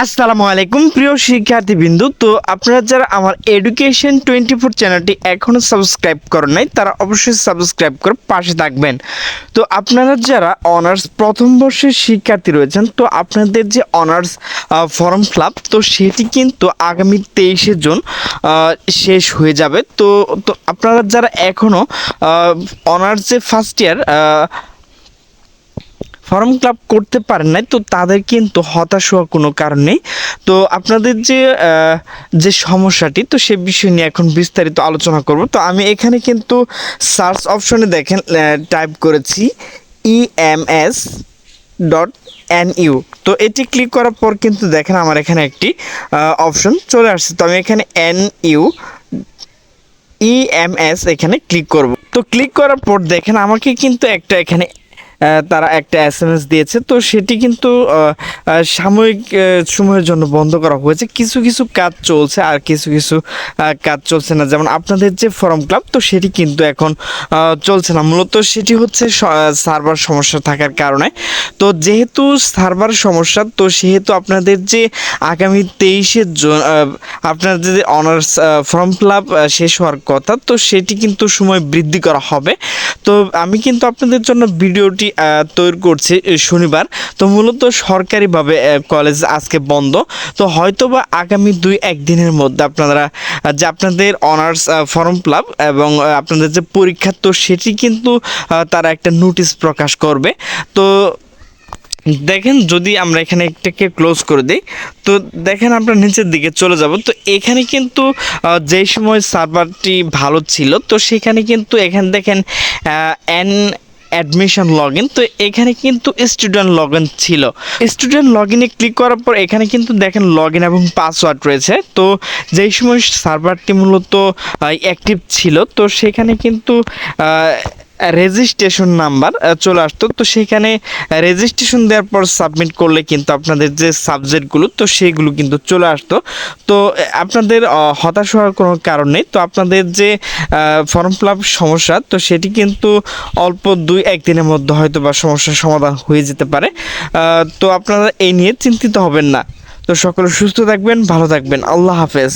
আসসালামু আলাইকুম প্রিয় শিক্ষার্থীবৃন্দু। তো আপনারা যারা আমার এডুকেশন 24 চ্যানেলটি এখনও সাবস্ক্রাইব করেন নাই তারা অবশ্যই সাবস্ক্রাইব করে পাশে থাকবেন। তো আপনারা যারা অনার্স প্রথম বর্ষের শিক্ষার্থী রয়েছেন, তো আপনাদের যে অনার্স ফর্ম ফিল আপ, তো সেটি কিন্তু আগামী 23শে জুন শেষ হয়ে যাবে। তো তো আপনারা যারা এখনও অনার্স যে first year form fill up করতে পারেন নাই, তো তাদের কিন্তু হতাশ হওয়ার কোনো কারণ নেই। তো আপনাদের যে সমস্যাটি, তো সে বিষয় নিয়ে এখন বিস্তারিত আলোচনা করব। তো আমি এখানে কিন্তু সার্চ অপশনে দেখেন টাইপ করেছি EMS.NU। তো এটি ক্লিক করার পর কিন্তু দেখেন আমার এখানে একটি অপশন চলে আসছে। তো আমি এখানে EMS এখানে ক্লিক করব। তো ক্লিক করার পর দেখেন আমাকে কিন্তু এখানে তারা একটা SMS দিয়েছে। তো সেটি কিন্তু সাময়িক সময়ের জন্য বন্ধ করা হয়েছে। কিছু কিছু কাজ চলছে আর কিছু কিছু কাজ চলছে না। যেমন আপনাদের যে ফর্ম ক্লাব, তো সেটি কিন্তু এখন চলছে না। মূলত সেটি হচ্ছে সার্ভার সমস্যা থাকার কারণে। তো যেহেতু সার্ভার সমস্যা, তো সেহেতু আপনাদের যে আগামী 23শে জুন আপনাদের যে অনার্স ফর্ম ফিল-আপ শেষ হওয়ার কথা, তো সেটি কিন্তু সময় বৃদ্ধি করা হবে। তো আমি কিন্তু আপনাদের জন্য ভিডিওটি তৈরি করছি শনিবার। তো মূলত সরকারিভাবে কলেজ আজকে বন্ধ। তো হয়তোবা আগামী 2-1 দিনের মধ্যে আপনারা যে আপনাদের অনার্স ফর্ম ফিল-আপ এবং আপনাদের যে পরীক্ষা, তো সেটি কিন্তু তারা একটা নোটিশ প্রকাশ করবে। তো দেখেন, যদি আমরা এখানে একটাকে ক্লোজ করে দিই, তো দেখেন আমরা নিচের দিকে চলে যাব। তো এখানে কিন্তু যেই সময় সার্ভারটি ভালো ছিল, তো সেখানে কিন্তু এখানে দেখেন অ্যাডমিশন লগ ইন, তো এখানে কিন্তু স্টুডেন্ট লগ ইন ছিল। স্টুডেন্ট লগ ইনে ক্লিক করার পর এখানে কিন্তু দেখেন লগ ইন এবং পাসওয়ার্ড রয়েছে। তো যেই সময় সার্ভারটি মূলত অ্যাক্টিভ ছিল, তো সেখানে কিন্তু রেজিস্ট্রেশন নাম্বার চলে আসতো। তো সেখানে রেজিস্ট্রেশন দেওয়ার পর সাবমিট করলে কিন্তু আপনাদের যে সাবজেক্টগুলো, তো সেইগুলো কিন্তু চলে আসতো। তো আপনাদের হতাশ হওয়ার কোনো কারণ নেই। তো আপনাদের যে ফর্ম ফিল আপ সমস্যা, তো সেটি কিন্তু অল্প 2-1 দিনের মধ্যে হয়তো বা সমস্যার সমাধান হয়ে যেতে পারে। তো আপনারা এই নিয়ে চিন্তিত হবেন না। তো সকলে সুস্থ থাকবেন, ভালো থাকবেন। আল্লাহ হাফেজ।